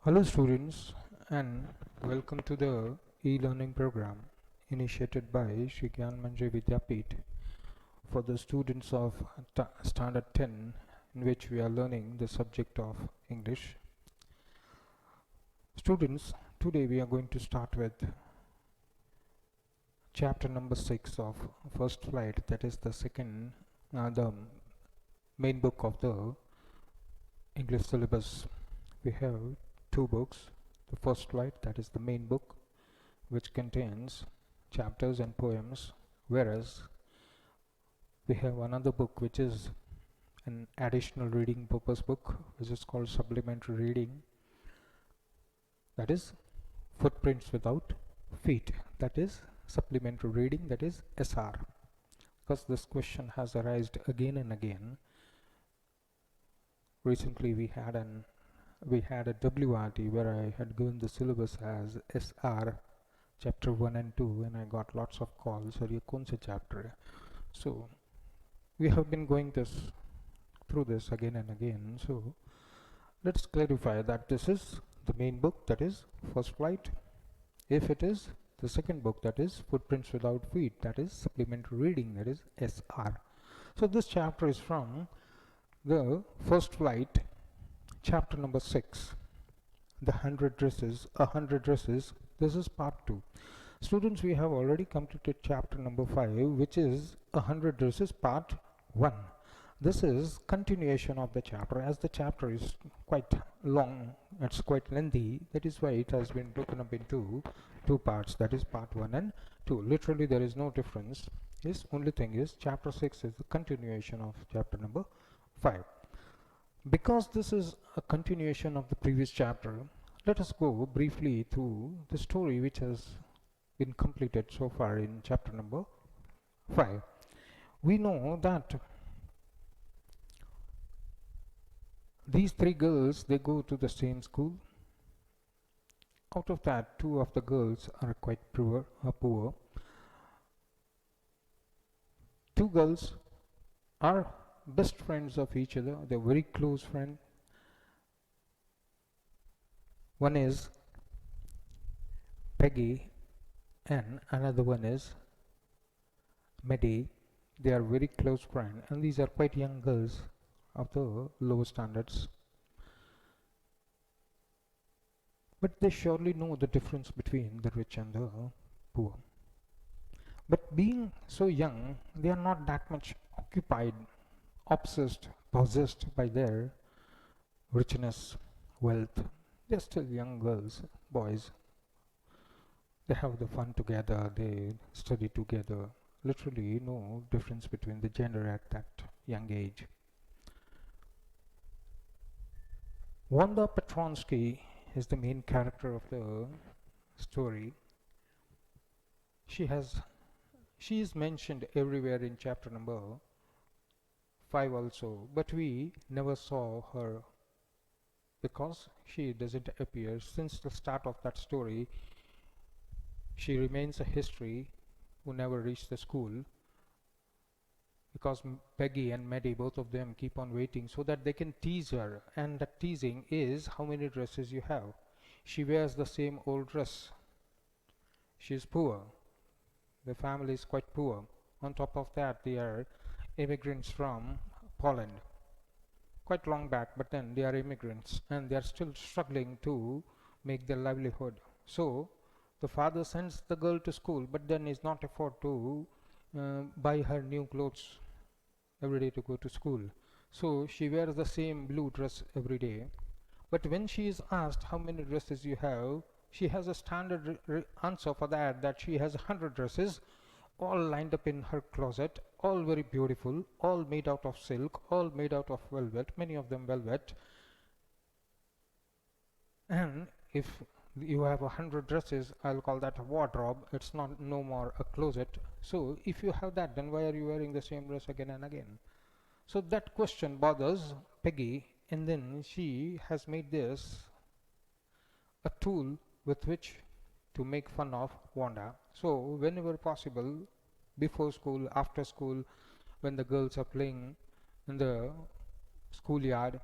Hello students, and welcome to the e-learning program initiated by Shri Gyanmanjari Vidyapith for the students of Standard 10, in which we are learning the subject of English. Students, today we are going to start with chapter number 6 of First Flight, that is the main book of the English syllabus. We have two books. The First Flight, that is the main book, which contains chapters and poems, whereas we have another book which is an additional reading purpose book, which is called supplementary reading, that is footprints without feet, that is supplementary reading, that is SR. Because this question has arisen again and again. Recently we had a WRT where I had given the syllabus as SR chapter 1 and 2, and I got lots of calls, or ye kaun se chapter hai? So we have been going through this again and again. So let's clarify that this is the main book, that is First Flight. If it is the second book, that is Footprints Without Feet, that is supplementary reading, that is SR. So this chapter is from the First Flight, chapter number 6, the 100 dresses. This is part 2. Students, we have already completed chapter number 5, which is 100 dresses part 1. This is continuation of the chapter, as the chapter is quite long, it's quite lengthy. That is why it has been broken up into two parts, that is part 1 and 2. Literally there is no difference. This only thing is chapter 6 is the continuation of chapter number 5. Because this is a continuation of the previous chapter, let us go briefly through the story which has been completed so far in chapter number 5. We know that these three girls, they go to the same school. Out of that, two of the girls are quite poor. Two girls are best friends of each other. They're very close friends. One is Peggy and another one is Maddie. They are very close friends, and these are quite young girls of the lower standards. But they surely know the difference between the rich and the poor. But being so young, they are not that much occupied, obsessed, possessed by their richness, wealth. They are still young girls, boys. They have the fun together, they study together. Literally no difference between the gender at that young age. Wanda Petronsky is the main character of the story. She is mentioned everywhere in chapter number 5 also, but we never saw her because she doesn't appear. Since the start of that story, she remains a history who never reached the school, because Peggy and Maddie, both of them, keep on waiting so that they can tease her, and that teasing is how many dresses you have. She wears the same old dress. She is poor. The family is quite poor. On top of that, they are immigrants from Poland. Quite long back, but then they are immigrants and they are still struggling to make their livelihood. So the father sends the girl to school, but then is not afford to buy her new clothes every day to go to school. So she wears the same blue dress every day. But when she is asked how many dresses you have, she has a standard answer for that she has 100 dresses, all lined up in her closet, all very beautiful, all made out of silk, all made out of velvet, many of them velvet. And if you have 100 dresses, I'll call that a wardrobe. It's not no more a closet. So if you have that, then why are you wearing the same dress again and again? So that question bothers Peggy, and then she has made this a tool with which to make fun of Wanda. So whenever possible, before school, after school, when the girls are playing in the schoolyard,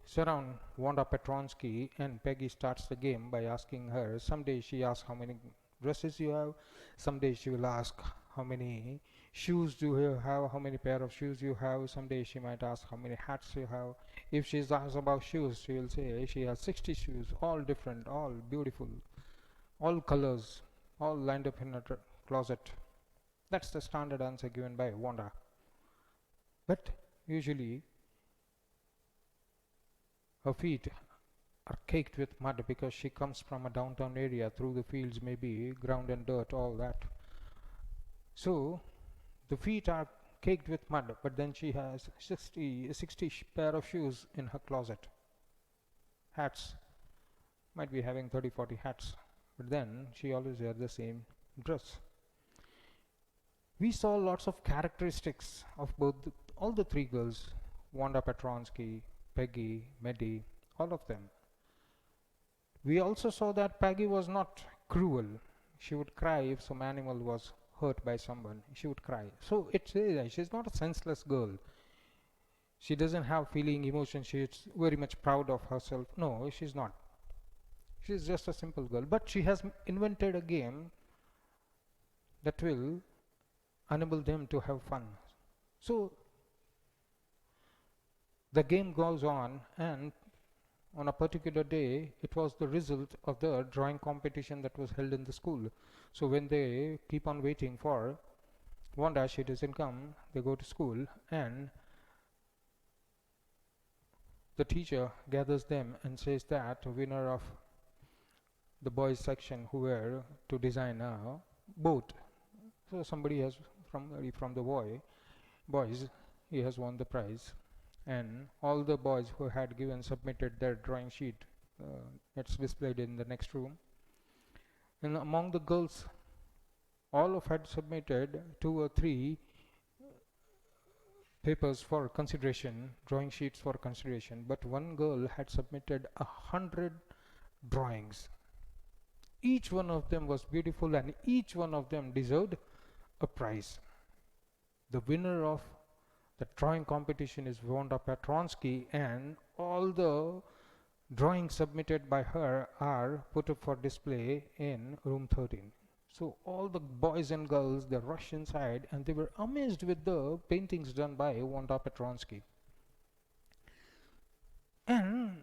surround Wanda Petronsky, and Peggy starts the game by asking her. Someday she asks how many dresses you have. Someday she will ask how many shoes do you have, how many pair of shoes you have. Someday she might ask how many hats you have. If she's asked about shoes, she will say she has 60 shoes, all different, all beautiful, all colors, all lined up in a closet. That's the standard answer given by Wanda. But usually her feet are caked with mud because she comes from a downtown area, through the fields, maybe ground and dirt, all that. So the feet are caked with mud, but then she has 60 pair of shoes in her closet. Hats, might be having 30-40 hats, but then she always wears the same dress. We saw lots of characteristics of all the three girls, Wanda Petronsky, Peggy, Maddie, all of them. We also saw that Peggy was not cruel. She would cry if some animal was hurt by someone. She would cry. So she's not a senseless girl. She doesn't have feeling, emotion. She's very much proud of herself. No, she's not. She's just a simple girl. But she has invented a game that will enable them to have fun. So the game goes on, and on a particular day, it was the result of the drawing competition that was held in the school. So when they keep on waiting for Wanda, she doesn't come, they go to school, and the teacher gathers them and says that the winner of the boys section who were to design a boat. So somebody has from the boys, he has won the prize. And all the boys who had submitted their drawing sheet. It's displayed in the next room. And among the girls, all of had submitted 2 or 3 papers for consideration, drawing sheets for consideration, but one girl had submitted 100 drawings. Each one of them was beautiful, and each one of them deserved a prize. The winner of the drawing competition is Wanda Petronsky, and all the drawings submitted by her are put up for display in room 13. So all the boys and girls, they rush inside, and they were amazed with the paintings done by Wanda Petronsky. And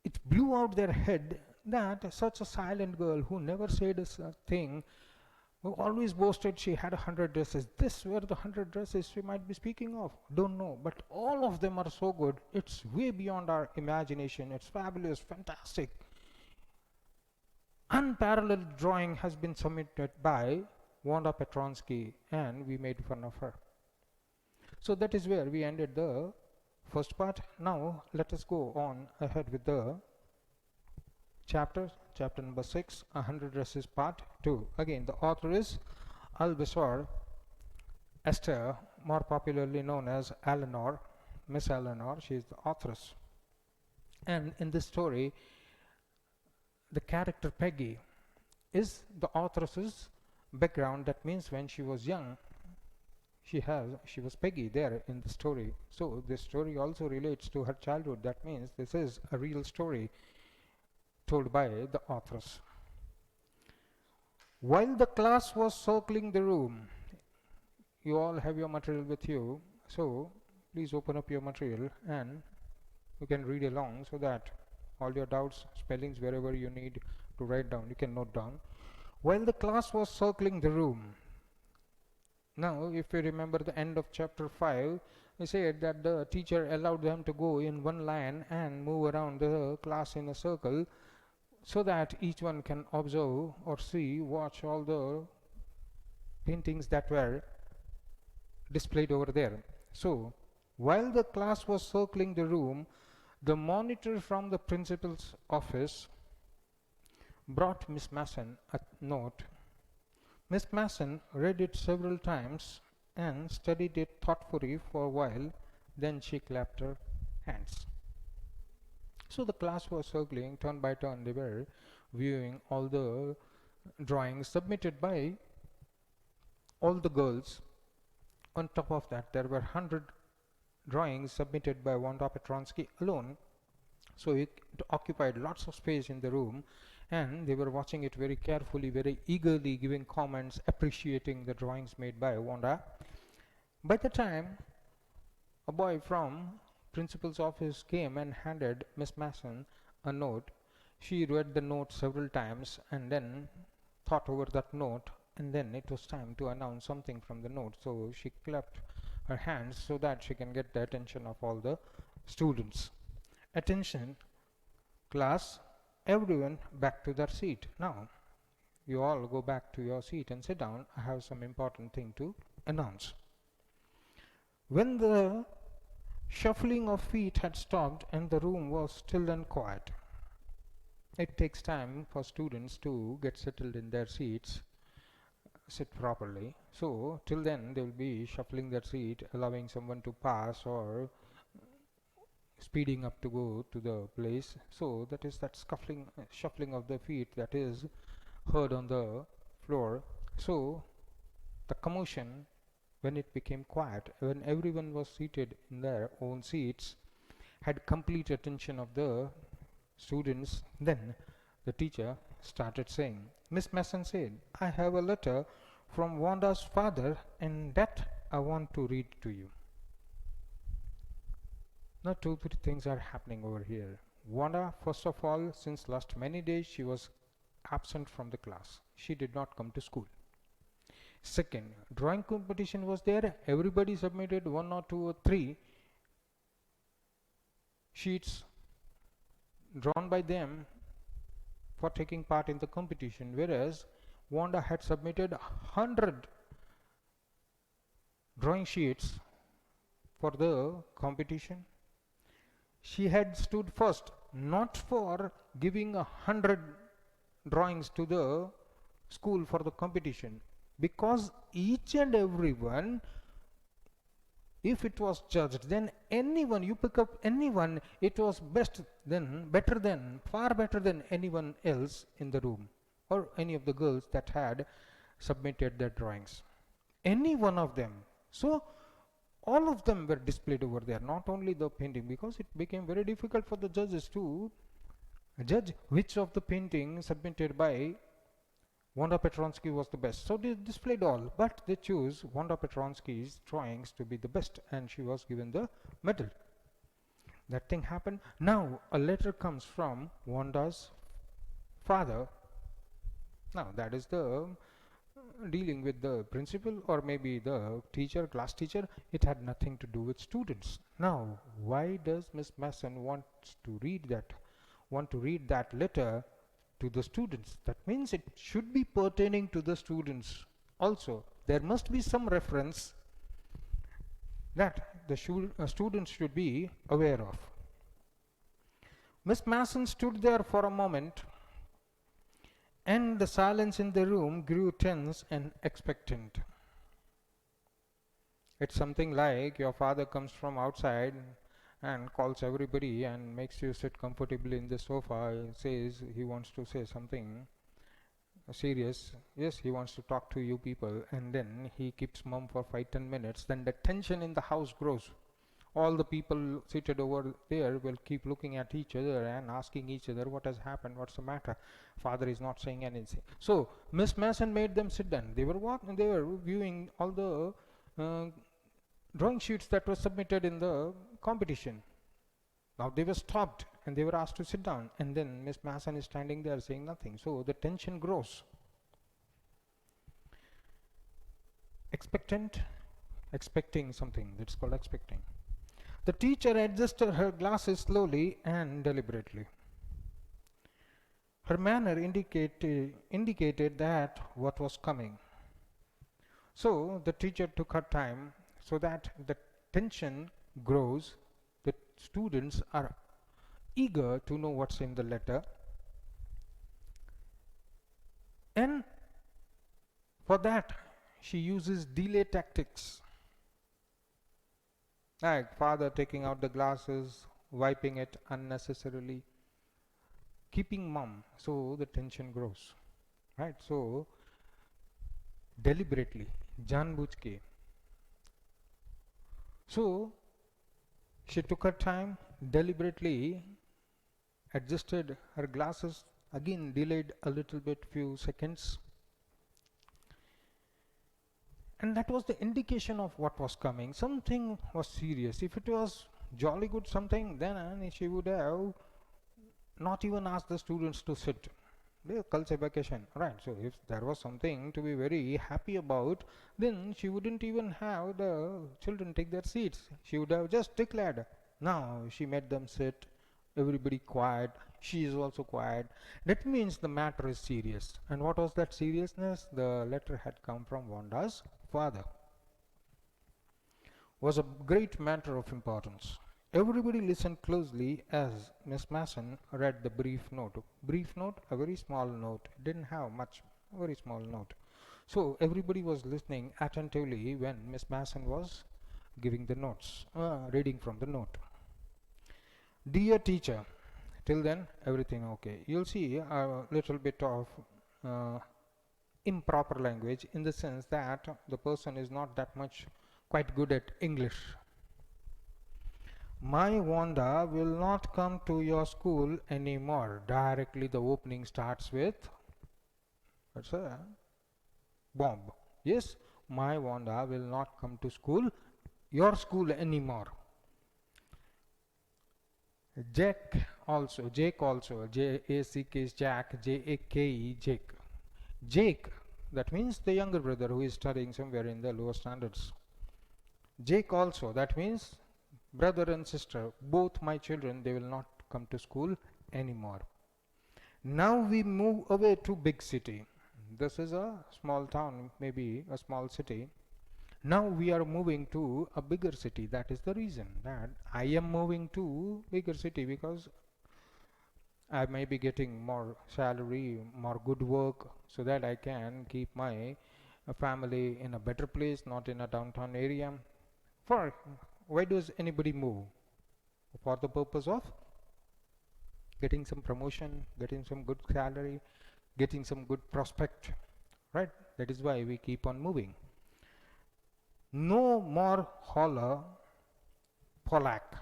it blew out their head that such a silent girl who never said a thing, who always boasted she had 100 dresses. This were the 100 dresses she might be speaking of. Don't know, but all of them are so good. It's way beyond our imagination. It's fabulous, fantastic. Unparalleled drawing has been submitted by Wanda Petronsky, and we made fun of her. So that is where we ended the first part. Now let us go on ahead with the chapter number 6, 100 dresses, part 2. Again, the author is Albasor Esther, more popularly known as Eleanor, Miss Eleanor. She is the authoress. And in this story, the character Peggy is the authoress's background. That means when she was young, she was Peggy there in the story. So this story also relates to her childhood. That means this is a real story told by the authoress. While the class was circling the room, you all have your material with you, so please open up your material and you can read along, so that all your doubts, spellings, wherever you need to write down, you can note down. While the class was circling the room. Now, if you remember the end of chapter 5, we said that the teacher allowed them to go in one line and move around the class in a circle, so that each one can observe or watch all the paintings that were displayed over there. So, while the class was circling the room, the monitor from the principal's office brought Miss Mason a note. Miss Mason read it several times and studied it thoughtfully for a while. Then she clapped her hands. So the class was circling, turn by turn. They were viewing all the drawings submitted by all the girls. On top of that, there were 100 drawings submitted by Wanda Petronsky alone. So it occupied lots of space in the room, and they were watching it very carefully, very eagerly, giving comments, appreciating the drawings made by Wanda. By the time a boy from principal's office came and handed Miss Mason a note, she read the note several times and then thought over that note, and then it was time to announce something from the note. So she clapped her hands so that she can get the attention of all the students. Attention, class, everyone back to their seat. Now, you all go back to your seat and sit down. I have some important thing to announce. When the shuffling of feet had stopped and the room was still and quiet, it takes time for students to get settled in their seats, sit properly. So, till then, they will be shuffling their seat, allowing someone to pass or speeding up to go to the place. So, that is that shuffling of the feet that is heard on the floor. So, the commotion, when it became quiet, when everyone was seated in their own seats, had complete attention of the students, then the teacher started saying, Miss Mason said, I have a letter from Wanda's father and that I want to read to you. Now 2-3 things are happening over here. Wanda, first of all, since last many days she was absent from the class. She did not come to school. Second, drawing competition was there. Everybody submitted 1 or 2 or 3 sheets drawn by them for taking part in the competition, whereas Wanda had submitted 100 drawing sheets for the competition. She had stood first, not for giving 100 drawings to the school for the competition, because each and everyone, if it was judged, then anyone, you pick up anyone, it was better than, far better than anyone else in the room, or any of the girls that had submitted their drawings. Any one of them. So, all of them were displayed over there, not only the painting, because it became very difficult for the judges to judge which of the paintings submitted by Wanda Petronsky was the best. So they displayed all, but they chose Wanda Petronsky's drawings to be the best, and she was given the medal. That thing happened. Now a letter comes from Wanda's father. Now that is the dealing with the principal or maybe the teacher, class teacher. It had nothing to do with students. Now why does Miss Mason want to read that letter to the students? That means it should be pertaining to the students also. There must be some reference that the students should be aware of. Miss Mason stood there for a moment, and the silence in the room grew tense and expectant. It's something like your father comes from outside and calls everybody and makes you sit comfortably in the sofa and says he wants to say something serious. Yes, he wants to talk to you people, and then he keeps mum for 5-10 minutes. Then the tension in the house grows. All the people seated over there will keep looking at each other and asking each other what has happened, what's the matter. Father is not saying anything. So Miss Mason made them sit down. They were viewing all the drawing sheets that were submitted in the competition. Now they were stopped and they were asked to sit down, and then Miss Mason is standing there saying nothing. So the tension grows. Expecting something. That's called expecting. The teacher adjusted her glasses slowly and deliberately. Her manner indicated that what was coming. So the teacher took her time so that the tension grows. The students are eager to know what's in the letter. And for that, she uses delay tactics. Like father taking out the glasses, wiping it unnecessarily, keeping mum, so the tension grows, right? So deliberately, जानबूझ के. So she took her time, deliberately adjusted her glasses, again delayed a little bit, few seconds, and that was the indication of what was coming. Something was serious. If it was jolly good something, then she would have not even asked the students to sit. Kal se vacation, right? So if there was something to be very happy about, then she wouldn't even have the children take their seats. She would have just declared. Now she made them sit, everybody quiet, she is also quiet. That means the matter is serious. And what was that seriousness? The letter had come from Wanda's father. Was a great matter of importance. Everybody listened closely as Miss Mason read the brief note. Brief note, a very small note. Didn't have much, very small note. So everybody was listening attentively when Miss Mason was giving the notes, reading from the note. Dear teacher, till then everything okay. You'll see a little bit of improper language, in the sense that the person is not that much quite good at English. My Wanda will not come to your school anymore. Directly the opening starts with, that's a bomb. Yes, my Wanda will not come to your school anymore. Jake also, J-A-C-K is Jack, J-A-K-E, Jake. Jake, that means the younger brother who is studying somewhere in the lower standards. Jake also, that means brother and sister, both my children, they will not come to school anymore. Now we move away to big city. This is a small town, maybe a small city. Now we are moving to a bigger city. That is the reason that I am moving to bigger city, because I may be getting more salary, more good work, so that I can keep my family in a better place, not in a downtown area. Why does anybody move? For the purpose of getting some promotion, getting some good salary, getting some good prospect, right? That is why we keep on moving. No more holler, Polak.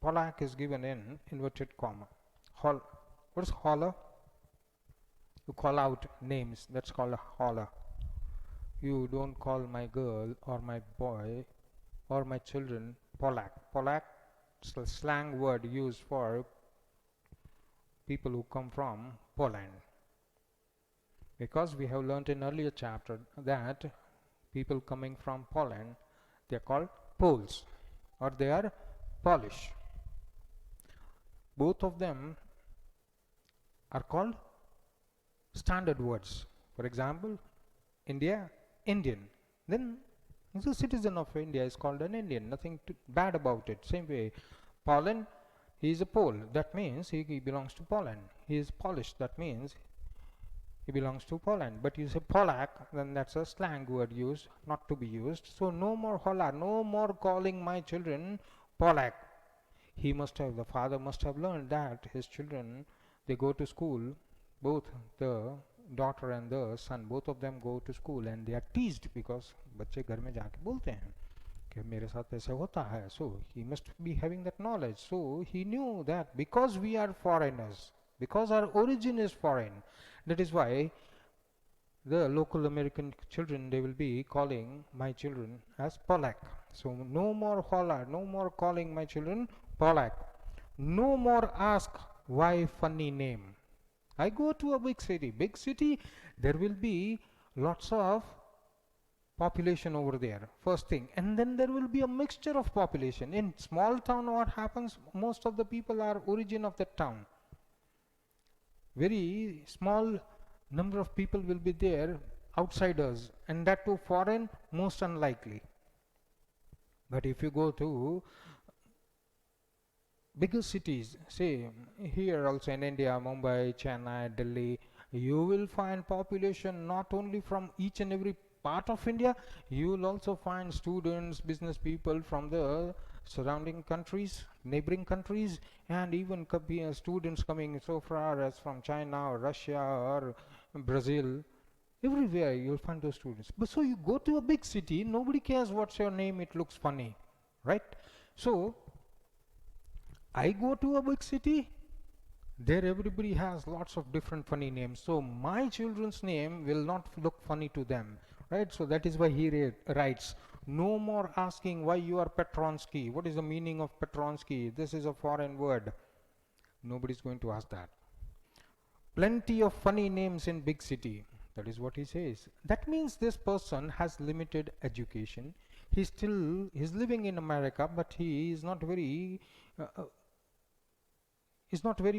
Polak is given in inverted comma. What is holler? You call out names, that's called a holler. You don't call my girl or my boy or my children Polak. Polak is a slang word used for people who come from Poland. Because we have learnt in earlier chapter that people coming from Poland, they are called Poles, or they are Polish. Both of them are called standard words. For example, India, Indian. Then the citizen of India is called an Indian. Nothing bad about it. Same way, Poland, he is a Pole. That means he belongs to Poland. He is Polish. That means he belongs to Poland. But you say Polak, then that's a slang word used, not to be used. So no more hola, no more calling my children Polak. The father must have learned that his children, they go to school, both the daughter and the son, both of them go to school, and they are teased because बच्चे घर में जाके बोलते हैं कि मेरे साथ ऐसे होता है. So he must be having that knowledge. So he knew that because we are foreigners, because our origin is foreign, that is why the local American children, they will be calling my children as Polak. So no more holla, no more calling my children Polak. No more ask why funny name. I go to a big city, there will be lots of population over there, first thing, and then there will be a mixture of population. In small town, what happens, most of the people are origin of that town. Very small number of people will be there, outsiders, and that too foreign, most unlikely. But if you go to bigger cities, say here also in India, Mumbai, Chennai, Delhi, you will find population not only from each and every part of India, you will also find students, business people from the surrounding countries, neighboring countries, and even students coming so far as from China or Russia or Brazil. Everywhere you will find those students. But so you go to a big city, nobody cares what's your name, it looks funny, right? So I go to a big city, There everybody has lots of different funny names. So my children's name will not look funny to them, right? So that is why he writes, no more asking why you are Petronsky. What is the meaning of Petronsky? This is a foreign word. Nobody's going to ask that. Plenty of funny names in big city. That is what he says. That means this person has limited education. He's living in America, but he is not very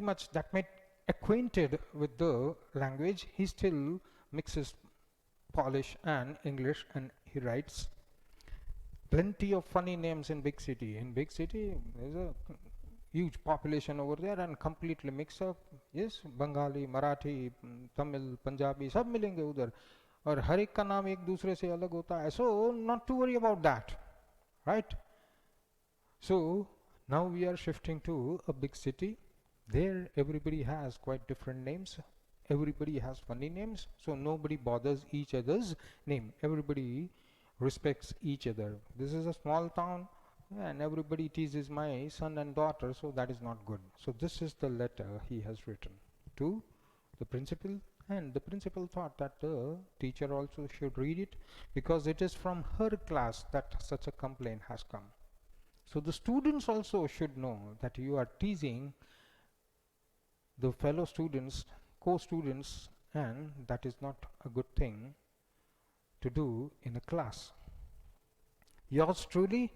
much that much acquainted with the language. He still mixes Polish and English, and he writes plenty of funny names in big city. In big city, there's a huge population over there and completely mix up. Yes, Bengali, Marathi, Tamil, Punjabi, सब मिलेंगे उधर और हर एक का नाम एक दूसरे से अलग होता है. So not to worry about that, right? So now we are shifting to a big city. There everybody has quite different names. Everybody has funny names, so nobody bothers each other's name. Everybody respects each other. This is a small town, and everybody teases my son and daughter, so that is not good. So this is the letter he has written to the principal, and the principal thought that the teacher also should read it, because it is from her class that such a complaint has come. So the students also should know that you are teasing the fellow students, co-students, and that is not a good thing to do in a class. Yours truly,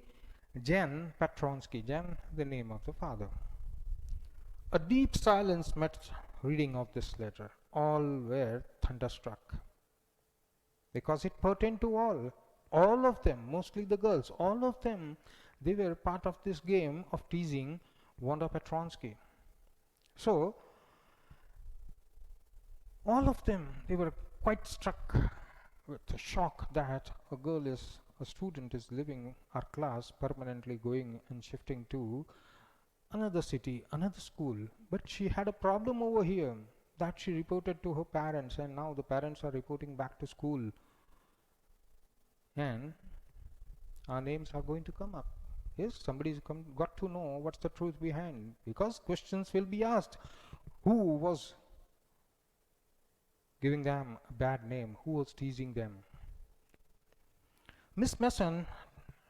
Jan Petronsky. Jan, the name of the father. A deep silence met reading of this letter. All were thunderstruck, because it pertained to all of them, mostly the girls, all of them, they were part of this game of teasing Wanda Petronsky. So all of them, they were quite struck with the shock that a student is leaving our class permanently, going and shifting to another city, another school. But she had a problem over here that she reported to her parents, and now the parents are reporting back to school, and our names are going to come up. Yes, somebody's got to know what's the truth behind, because questions will be asked. Who was giving them a bad name? Who was teasing them? Miss Mason,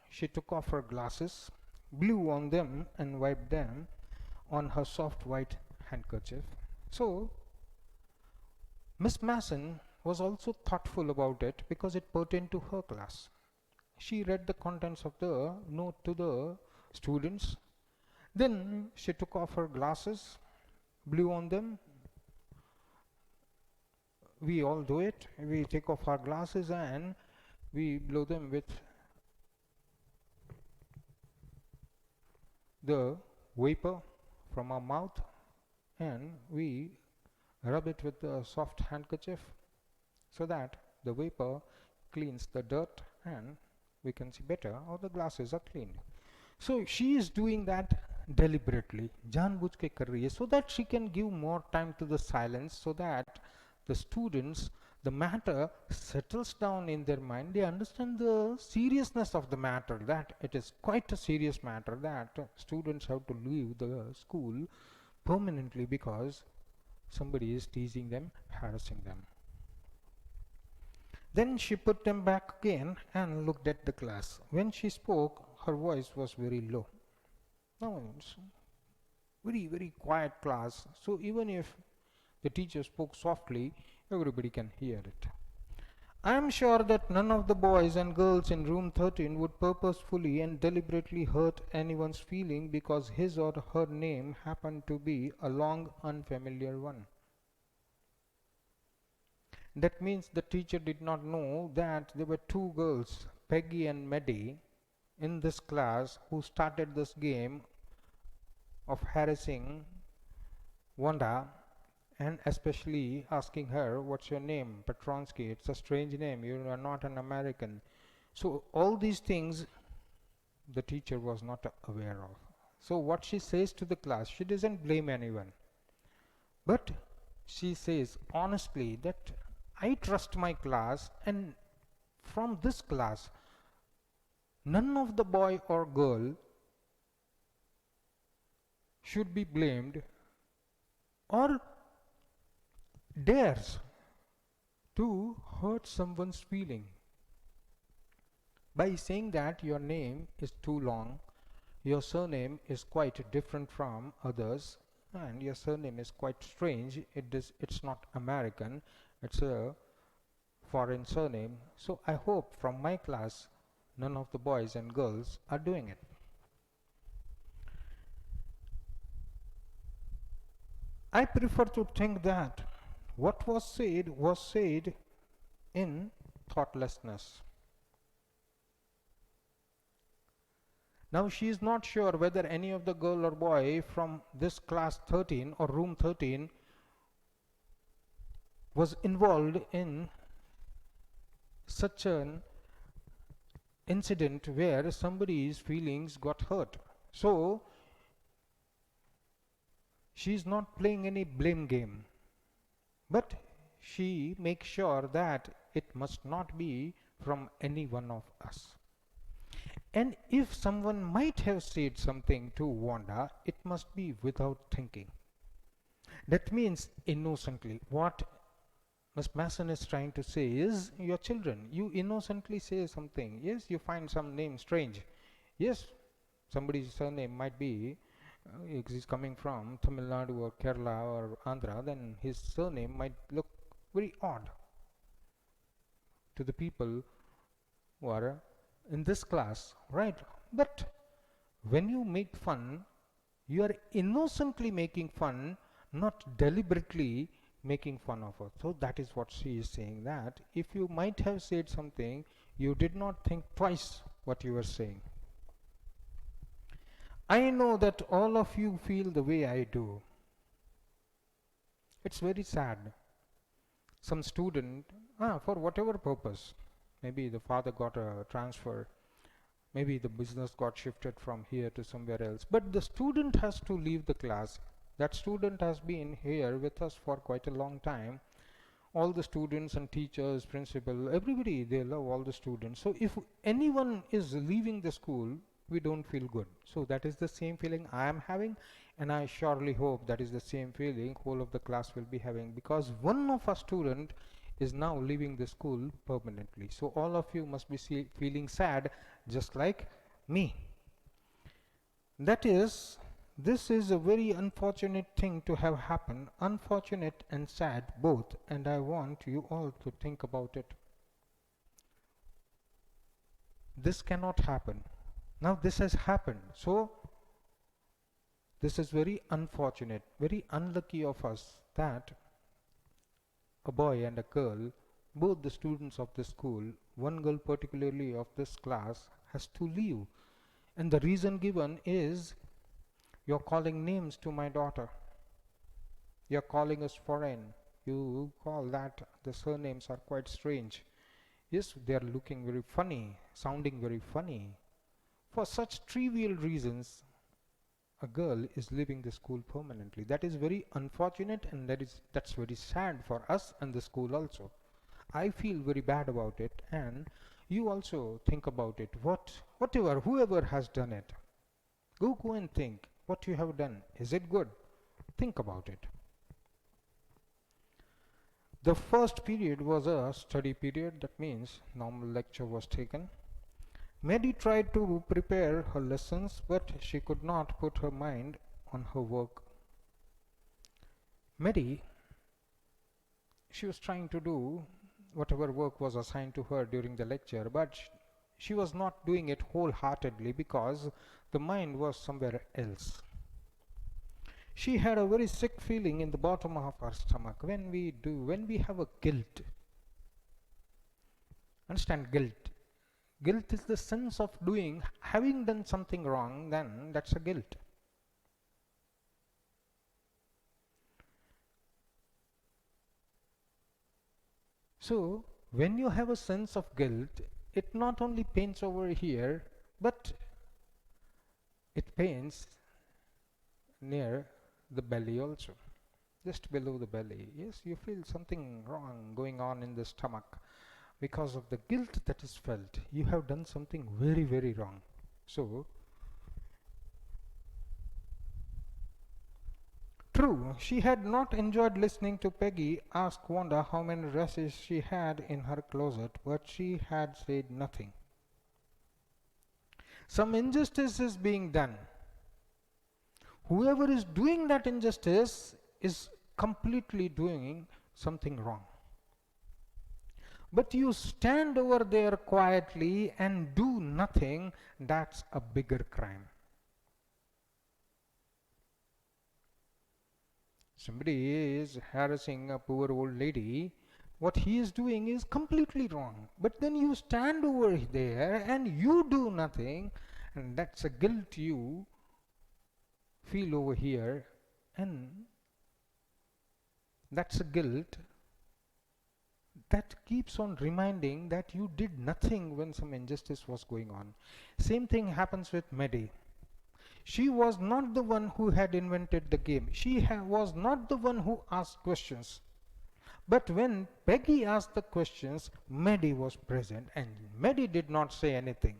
she took off her glasses, blew on them, and wiped them on her soft white handkerchief. So Miss Mason was also thoughtful about it, because it pertained to her class. She read the contents of the note to the students. Then she took off her glasses, blew on them. We all do it. We take off our glasses and we blow them with the vapor from our mouth, and we rub it with the soft handkerchief so that the vapor cleans the dirt and we can see better, or the glasses are cleaned. So she is doing that deliberately, जानबूझ के कर रही है, so that she can give more time to the silence, so that the students, the matter settles down in their mind. They understand the seriousness of the matter, that it is quite a serious matter, that students have to leave the school permanently because somebody is teasing them, harassing them. Then she put them back again and looked at the class. When she spoke, her voice was very low. Now it's very, very quiet class, so even if the teacher spoke softly, everybody can hear it. I am sure that none of the boys and girls in room 13 would purposefully and deliberately hurt anyone's feeling because his or her name happened to be a long, unfamiliar one. That means the teacher did not know that there were two girls, Peggy and Maddie, in this class who started this game of harassing Wanda, and especially asking her, what's your name? Petronsky. It's a strange name. You are not an American. So all these things the teacher was not aware of. So what she says to the class, she doesn't blame anyone. But she says honestly that I trust my class, and from this class, none of the boy or girl should be blamed or dares to hurt someone's feeling by saying that your name is too long, your surname is quite different from others, and your surname is quite strange. It's not American, it's a foreign surname. So I hope from my class none of the boys and girls are doing it. I prefer to think that what was said in thoughtlessness. Now she is not sure whether any of the girl or boy from this class 13 or room 13 was involved in such an incident where somebody's feelings got hurt. So she is not playing any blame game, but she makes sure that it must not be from any one of us. And if someone might have said something to Wanda, it must be without thinking. That means innocently. What Ms. Mason is trying to say is, your children, you innocently say something. Yes, you find some name strange. Yes, somebody's surname might be, is coming from Tamil Nadu or Kerala or Andhra, then his surname might look very odd to the people who are in this class, right? But when you make fun, you are innocently making fun, not deliberately making fun of her. So that is what she is saying, that if you might have said something, you did not think twice what you were saying. I know that all of you feel the way I do. It's very sad. Some student, for whatever purpose, maybe the father got a transfer, maybe the business got shifted from here to somewhere else, but the student has to leave the class. That student has been here with us for quite a long time. All the students and teachers, principal, everybody, they love all the students. So if anyone is leaving the school, we don't feel good. So that is the same feeling I am having, and I surely hope that is the same feeling whole of the class will be having, because one of our student is now leaving the school permanently. So all of you must be feeling sad just like me. This is a very unfortunate thing to have happened, unfortunate and sad both, and I want you all to think about it. This cannot happen. Now this has happened, so this is very unfortunate, very unlucky of us that a boy and a girl, both the students of this school, one girl particularly of this class, has to leave. And the reason given is, you're calling names to my daughter. You're calling us foreign. You call that the surnames are quite strange. Yes, they are looking very funny, sounding very funny. For such trivial reasons, a girl is leaving the school permanently. That is very unfortunate, and that's very sad for us and the school also. I feel very bad about it, and you also think about it. Whoever has done it, go and think what you have done. Is it good? Think about it. The first period was a study period. That means normal lecture was taken. Maddie tried to prepare her lessons, but she could not put her mind on her work. Maddie, she was trying to do whatever work was assigned to her during the lecture, but she was not doing it wholeheartedly because the mind was somewhere else. She had a very sick feeling in the bottom of her stomach when we have a guilt. Understand guilt? Guilt is the sense of having done something wrong, then that's a guilt. So, when you have a sense of guilt, it not only pains over here, but it pains near the belly also, just below the belly. Yes, you feel something wrong going on in the stomach. Because of the guilt that is felt, you have done something very, very wrong. So, True, she had not enjoyed listening to Peggy ask Wanda how many dresses she had in her closet, but she had said nothing. Some injustice is being done. Whoever is doing that injustice is completely doing something wrong. But you stand over there quietly and do nothing, that's a bigger crime. Somebody is harassing a poor old lady, what he is doing is completely wrong. But then you stand over there and you do nothing, and that's a guilt you feel over here, and that's a guilt that keeps on reminding that you did nothing when some injustice was going on. Same thing happens with Medi. She was not the one who had invented the game. She was not the one who asked questions. But when Peggy asked the questions, Medi was present and Medi did not say anything.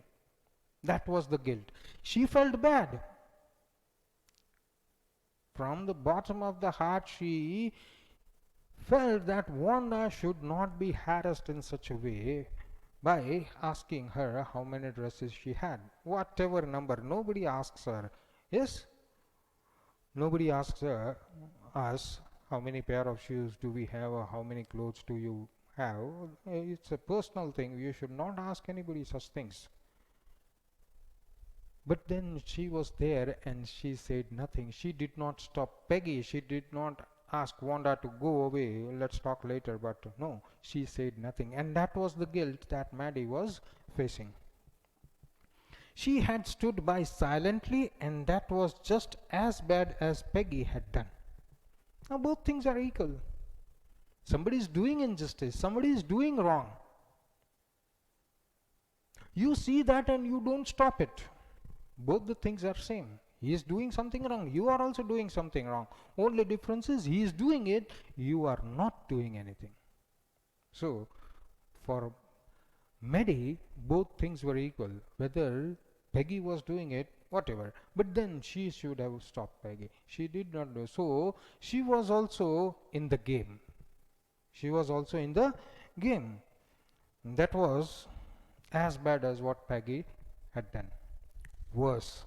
That was the guilt. She felt bad. From the bottom of the heart, she felt that Wanda should not be harassed in such a way by asking her how many dresses she had. Whatever number, nobody asks her. Yes? Nobody asks her, us how many pair of shoes do we have or how many clothes do you have. It's a personal thing. You should not ask anybody such things. But then she was there and she said nothing. She did not stop Peggy. She did not ask Wanda to go away. Let's talk later. But no, she said nothing. And that was the guilt that Maddie was facing. She had stood by silently, and that was just as bad as Peggy had done. Now both things are equal. Somebody is doing injustice. Somebody is doing wrong. You see that and you don't stop it. Both the things are same. He is doing something wrong. You are also doing something wrong. Only difference is he is doing it. You are not doing anything. So, for Medi, both things were equal. Whether Peggy was doing it, whatever. But then she should have stopped Peggy. She did not do so. She was also in the game. She was also in the game. That was as bad as what Peggy had done. Worse.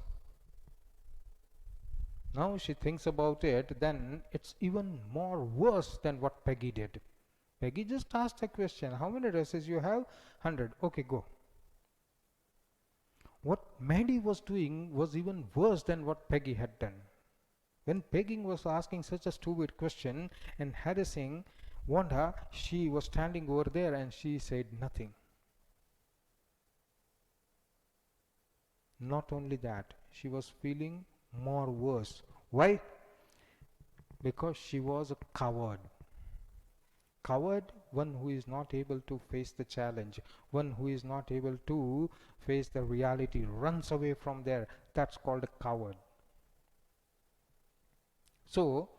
Now she thinks about it, then it's even more worse than what Peggy did. Peggy just asked a question, how many dresses you have? 100. Okay, go. What Maddie was doing was even worse than what Peggy had done. When Peggy was asking such a stupid question and harassing Wanda, she was standing over there and she said nothing. Not only that, she was feeling more worse. Why? Because she was a coward. Coward, one who is not able to face the challenge, one who is not able to face the reality, runs away from there. That's called a coward. So,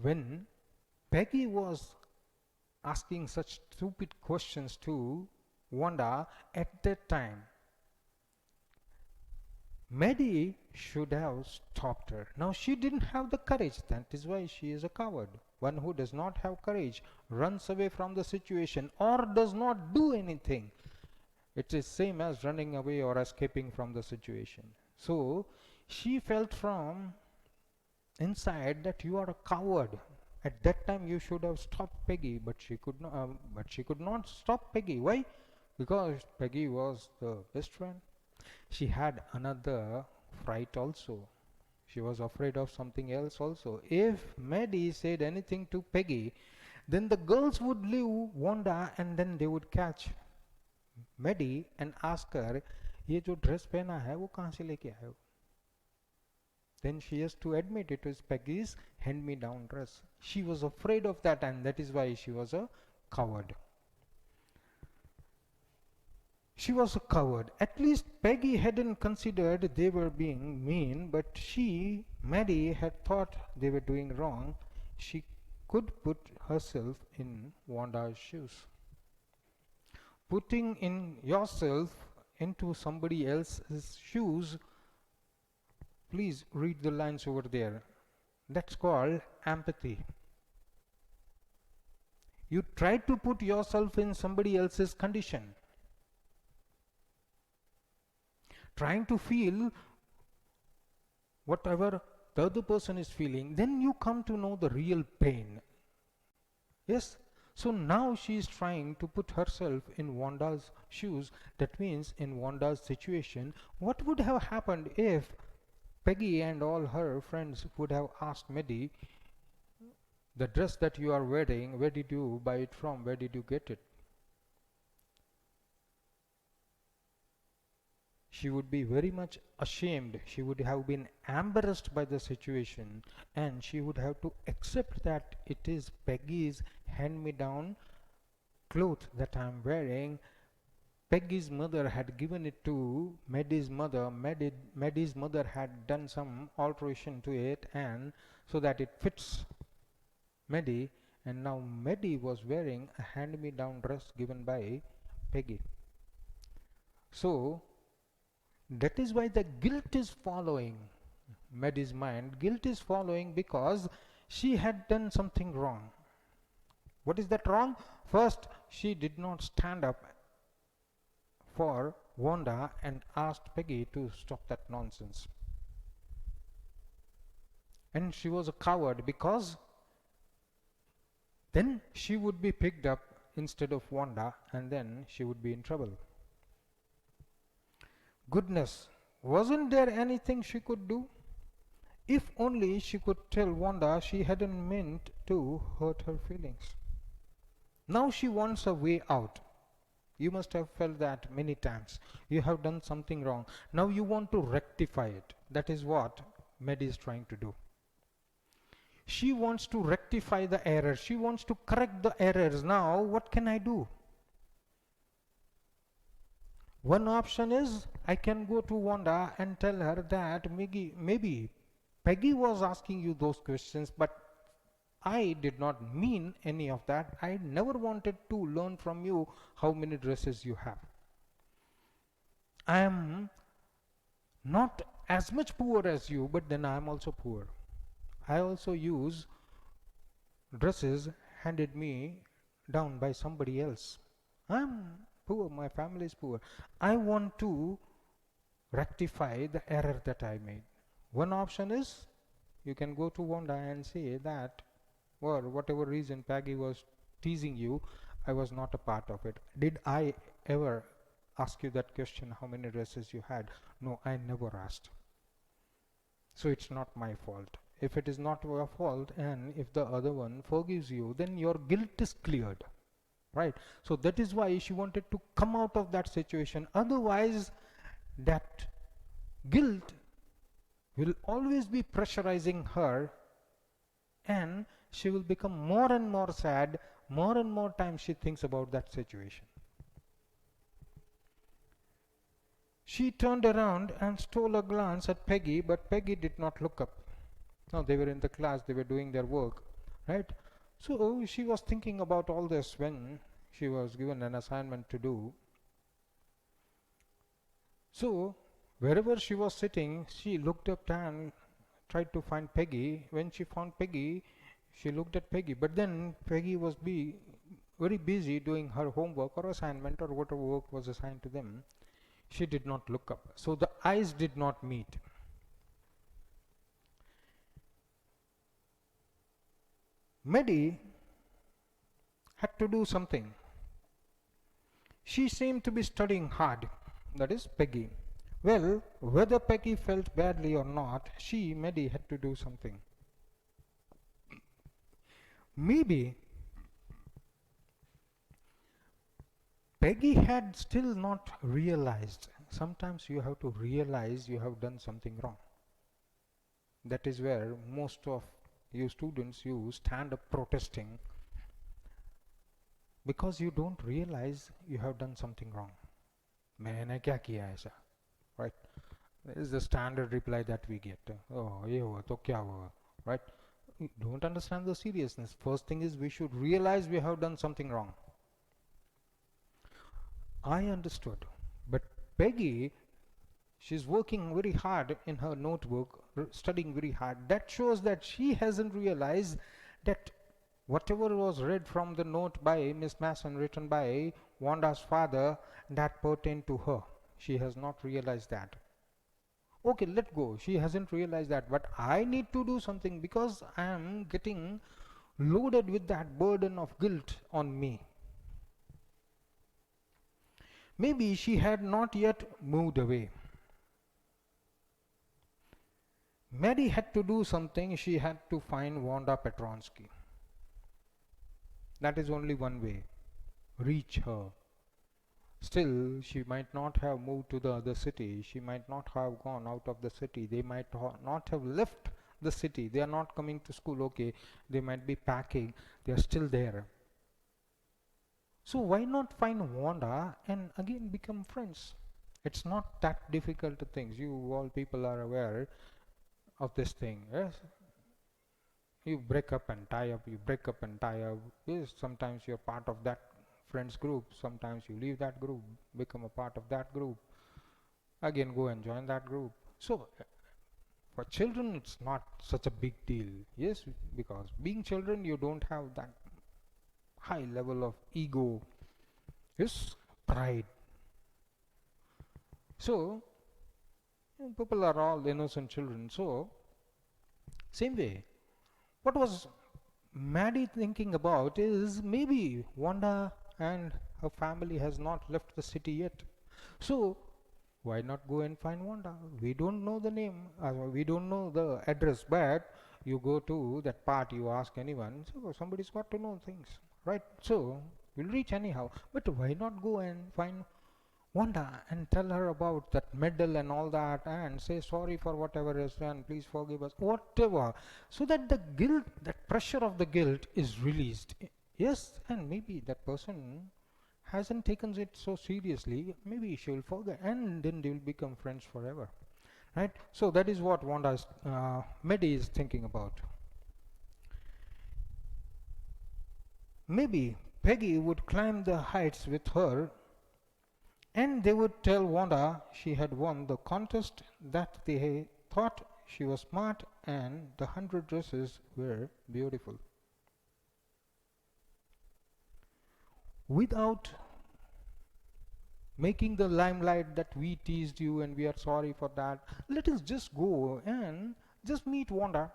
when Peggy was asking such stupid questions to Wanda at that time, Maddie should have stopped her. Now she didn't have the courage. That is why she is a coward. One who does not have courage runs away from the situation or does not do anything. It is same as running away or escaping from the situation. So she felt from inside that you are a coward. At that time you should have stopped Peggy, but she could not. Stop Peggy. Why? Because Peggy was the best friend. She had another fright also. She was afraid of something else also. If Maddie said anything to Peggy, then the girls would leave Wanda and then they would catch Maddie and ask her, ये जो dress पहना है वो कहाँ से लेके आए हो? Then she has to admit it was Peggy's hand-me-down dress. She was afraid of that, and that is why she was a coward. She was a coward. At least Peggy hadn't considered they were being mean, but she, Maddie, had thought they were doing wrong. She could put herself in Wanda's shoes. Putting in yourself into somebody else's shoes Please read the lines over there. That's called empathy. You try to put yourself in somebody else's condition, trying to feel whatever the other person is feeling, then you come to know the real pain. Yes? So now she is trying to put herself in Wanda's shoes. That means in Wanda's situation, what would have happened if Peggy and all her friends would have asked Medi, the dress that you are wearing, where did you buy it from? Where did you get it? She would be very much ashamed. She would have been embarrassed by the situation, and she would have to accept that it is Peggy's hand-me-down cloth that I am wearing. Peggy's mother had given it to Maddie's mother. Maddie's mother had done some alteration to it, and so that it fits Maddie. And now Maddie was wearing a hand-me-down dress given by Peggy. So that is why the guilt is following Maddie's mind. Guilt is following because she had done something wrong. What is that wrong? First, she did not stand up for Wanda and asked Peggy to stop that nonsense. And she was a coward because then she would be picked up instead of Wanda, and then she would be in trouble. Goodness, wasn't there anything she could do? If only she could tell Wanda she hadn't meant to hurt her feelings. Now she wants a way out. You must have felt that many times. You have done something wrong. Now you want to rectify it. That is what Maddie is trying to do. She wants to rectify the error. She wants to correct the errors. Now what can I do? One option is I can go to Wanda and tell her that maybe Peggy was asking you those questions, but I did not mean any of that. I never wanted to learn from you how many dresses you have. I am not as much poor as you, but then I am also poor. I also use dresses handed me down by somebody else. I am poor, my family is poor. I want to rectify the error that I made. One option is you can go to Wanda and say that, well, whatever reason Peggy was teasing you, I was not a part of it. Did I ever ask you that question, how many dresses you had? No, I never asked. So it's not my fault. If it is not your fault, and if the other one forgives you, then your guilt is cleared. Right? So that is why she wanted to come out of that situation. Otherwise, that guilt will always be pressurizing her, and she will become more and more sad. More and more time she thinks about that situation. She turned around and stole a glance at Peggy, but Peggy did not look up. Now they were in the class, they were doing their work, right? So she was thinking about all this when she was given an assignment to do. So wherever she was sitting, she looked up and tried to find Peggy. When she found Peggy, she looked at Peggy, but then Peggy was very busy doing her homework or assignment or whatever work was assigned to them. She did not look up. So the eyes did not meet. Maddie had to do something. She seemed to be studying hard, that is Peggy. Well, whether Peggy felt badly or not, Maddie, had to do something. Maybe Peggy had still not realized. Sometimes you have to realize you have done something wrong. That is where most of you students, you stand up protesting because you don't realize you have done something wrong. मैंने क्या किया ऐसा? Right? This is the standard reply that we get. Oh, ये हुआ तो क्या हुआ? Right? You don't understand the seriousness. First thing is we should realize we have done something wrong. I understood, but Peggy, She's working very hard in her notebook, studying very hard. That shows that she hasn't realized that whatever was read from the note by Miss Mason, written by Wanda's father, that pertained to her. She has not realized that. Okay, let go. She hasn't realized that, but I need to do something because I am getting loaded with that burden of guilt on me. Maybe she had not yet moved away. Mary had to do something. She had to find Wanda Petronsky. That is only one way. Reach her. Still, she might not have moved to the other city. She might not have gone out of the city. They might not have left the city. They are not coming to school. Okay, they might be packing. They are still there. So why not find Wanda and again become friends? It's not that difficult things. You all people are aware of this thing. Yes, you break up and tie up. You break up and tie up. Yes, sometimes you're part of that friends group. Sometimes you leave that group, become a part of that group. Again, go and join that group. So for children, it's not such a big deal. Yes, because being children, you don't have that high level of ego. Yes, pride. So people are all innocent children. So same way, what was Maddie thinking about is maybe Wanda and her family has not left the city yet. So why not go and find Wanda? We don't know the name, we don't know the address, but you go to that part, you ask anyone, so somebody's got to know things, right? So we'll reach anyhow. But why not go and find Wanda and tell her about that medal and all that and say sorry for whatever is done, please forgive us, whatever, so that the guilt, that pressure of the guilt is released. Yes, and maybe that person hasn't taken it so seriously, maybe she will forget and then they will become friends forever, right? So that is what Wanda's Medi is thinking about. Maybe Peggy would climb the heights with her and they would tell Wanda she had won the contest, that they thought she was smart and the 100 dresses were beautiful. Without making the limelight that we teased you and we are sorry for that, let us just go and just meet Wanda.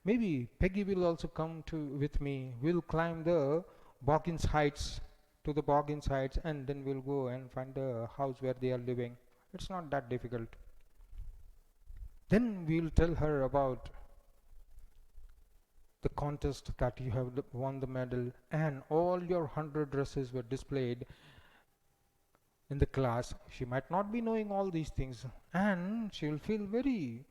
Maybe Peggy will also come with me. We'll climb the Boggins Heights, to the Boggins Heights, and then we'll go and find the house where they are living. It's not that difficult. Then we'll tell her about the contest that you have won the medal and all your 100 dresses were displayed in the class. She might not be knowing all these things and she'll feel very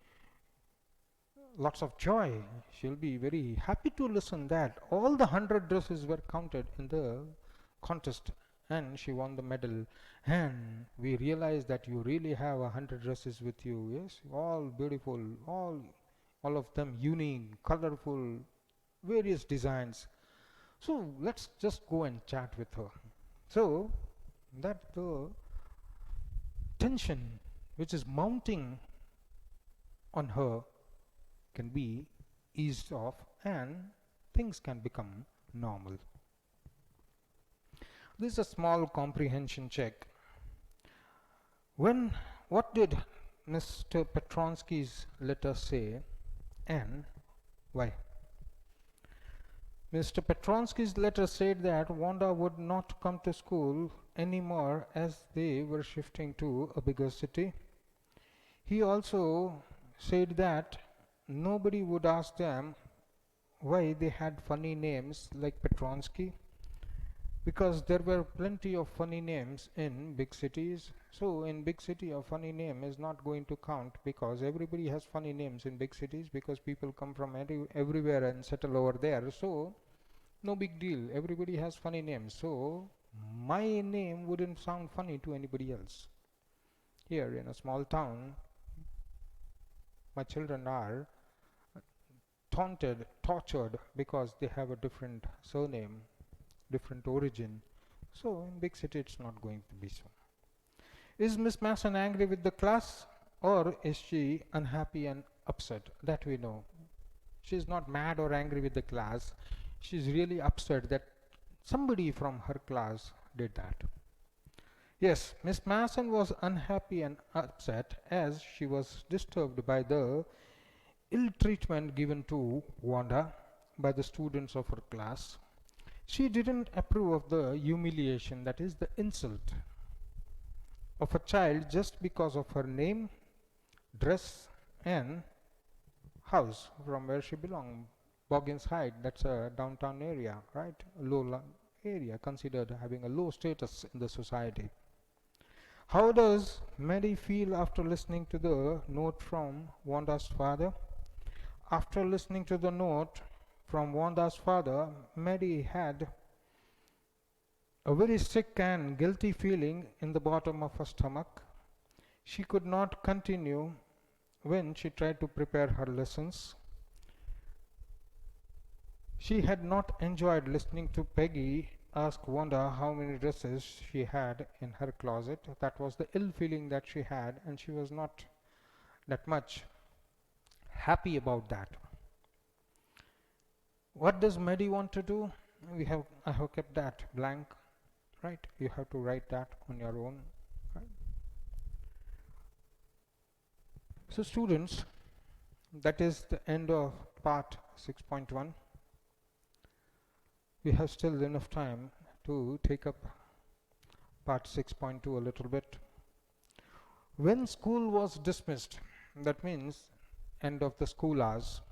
lots of joy. She'll be very happy to listen that all the 100 dresses were counted in the contest and she won the medal, and we realize that you really have 100 dresses with you. Yes, all beautiful, all of them unique, colorful, various designs. So let's just go and chat with her, so that the tension which is mounting on her can be eased off and things can become normal. This is a small comprehension check. What did Mr. Petronsky's letter say and why? Mr. Petronsky's letter said that Wanda would not come to school anymore as they were shifting to a bigger city. He also said that nobody would ask them why they had funny names like Petronsky, because there were plenty of funny names in big cities. So in big city a funny name is not going to count, because everybody has funny names in big cities because people come from everywhere and settle over there. So no big deal, everybody has funny names, so my name wouldn't sound funny to anybody else. Here in a small town, my children are taunted, tortured because they have a different surname, different origin. So in big city it's not going to be so. Is Miss Mason angry with the class, or is she unhappy and upset? That we know. She's not mad or angry with the class. She's really upset that somebody from her class did that. Yes, Miss Mason was unhappy and upset as she was disturbed by the ill treatment given to Wanda by the students of her class. She didn't approve of the humiliation, that is, the insult of a child just because of her name, dress, and house from where she belonged. Boggins Heights, that's a downtown area, right? A low area considered having a low status in the society. How does Mary feel after listening to the note from Wanda's father? After listening to the note from Wanda's father, Mary had a very sick and guilty feeling in the bottom of her stomach. She could not continue when she tried to prepare her lessons. She had not enjoyed listening to Peggy ask Wanda how many dresses she had in her closet. That was the ill feeling that she had, and she was not that much happy about that. What does Mehdi want to do? I have kept that blank, right? You have to write that on your own. Right? So students, that is the end of part 6.1. We have still enough time to take up part 6.2 a little bit. When school was dismissed, that means end of the school hours,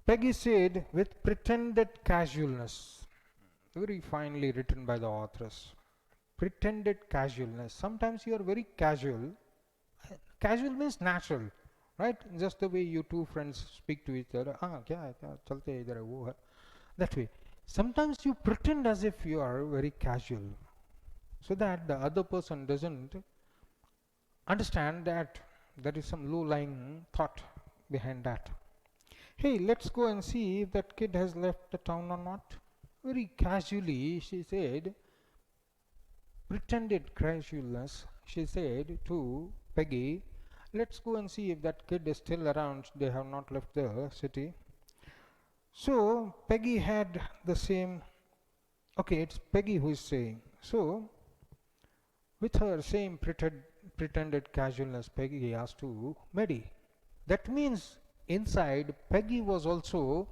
Peggy said with pretended casualness, very finely written by the authoress, pretended casualness. Sometimes you are very casual. Casual means natural, right? Just the way you two friends speak to each other. Kya chalte idhar hai, wo hai. That way. Sometimes you pretend as if you are very casual, so that the other person doesn't understand that there is some low-lying thought behind that. Hey, let's go and see if that kid has left the town or not. Very casually, she said, pretended casualness, she said to Peggy, let's go and see if that kid is still around. They have not left the city. So Peggy had the same, okay, it's Peggy who is saying. So with her same pretended casualness, Peggy asked to Mehdi. That means inside, Peggy was also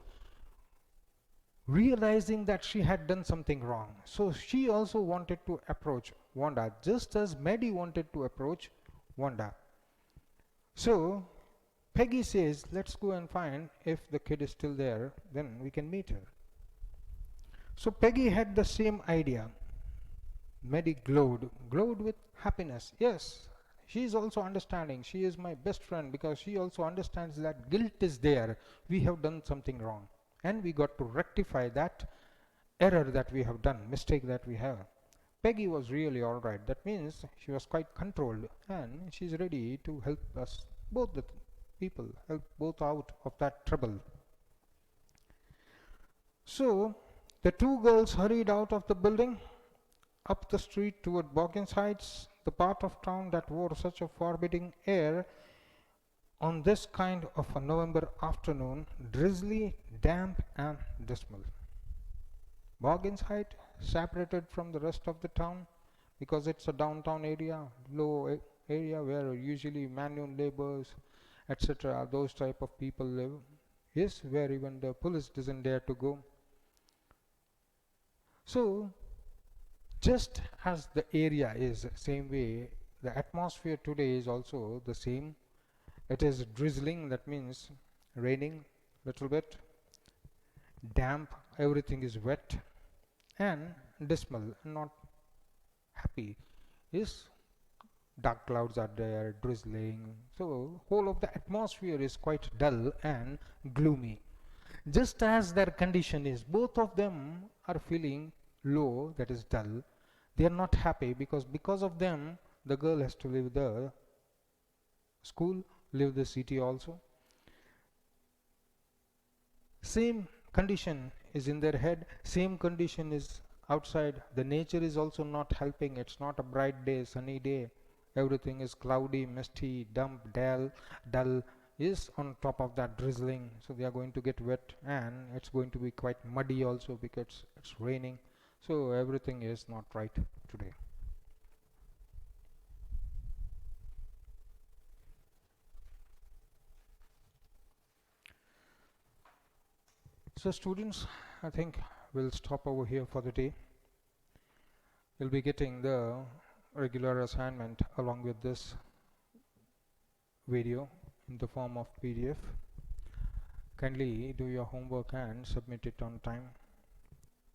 realizing that she had done something wrong. So she also wanted to approach Wanda, just as Mehdi wanted to approach Wanda. So Peggy says, let's go and find if the kid is still there, then we can meet her. So Peggy had the same idea. Mehdi glowed with happiness. Yes, she is also understanding. She is my best friend because she also understands that guilt is there. We have done something wrong and we got to rectify that error that we have done, mistake that we have. Peggy was really all right. That means she was quite controlled and she's ready to help us, both the people, help both out of that trouble. So the two girls hurried out of the building, up the street toward Boggins Heights, the part of town that wore such a forbidding air on this kind of a November afternoon, drizzly, damp and dismal. Boggins Heights, separated from the rest of the town because it's a downtown area, low area where usually manual laborers, etc., those type of people live, is where even the police doesn't dare to go. So just as the area is same way, the atmosphere today is also the same. It is drizzling, that means raining little bit, damp, everything is wet, and dismal, not happy, is dark clouds are there, drizzling. So whole of the atmosphere is quite dull and gloomy. Just as their condition is, both of them are feeling low, that is dull. They are not happy because of them the girl has to leave the school, leave the city also. Same condition is in their head, same condition is outside the nature is also not helping. It's not a bright day, sunny day. Everything is cloudy, misty, damp, dull, is on top of that drizzling, so they are going to get wet, and it's going to be quite muddy also because it's raining. So everything is not right today. So students, I think we'll stop over here for the day. You'll be getting the regular assignment along with this video in the form of PDF. Kindly do your homework and submit it on time.